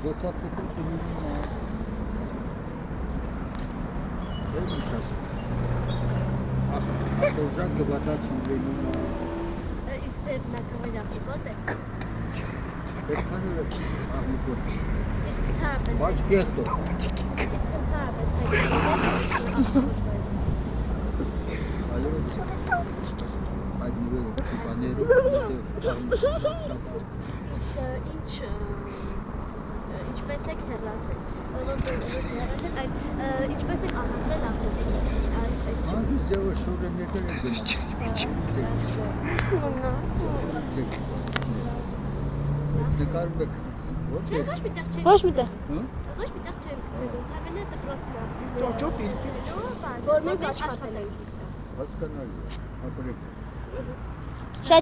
Գոցապետը կունինում է։ Դե ինչ ասում։ Ախորժակ գվատած ունենում է։ Իսկ ձեր նակավայր ապիկոտ է։ Պետքանը աղմիկոտ։ Իսկ թարապես։ Բայց կեղտո։ Թարապես։ Այո։ Այդ նույն բաներով ինչպես եք հեռացել, այլ ինչպես եք ազատվել ակումբից։ Այս ձևը շուրը եկել է նկարում եք ոչ է։ Ոչ մի տեղ Հա։ Ոչ մի տեղ չեմ գցել, ընդհանրապես դպրոցն է։ Ճոճոպի։ Որ մենք աշխատել ենք։ Հասկանալի է, ապրեք։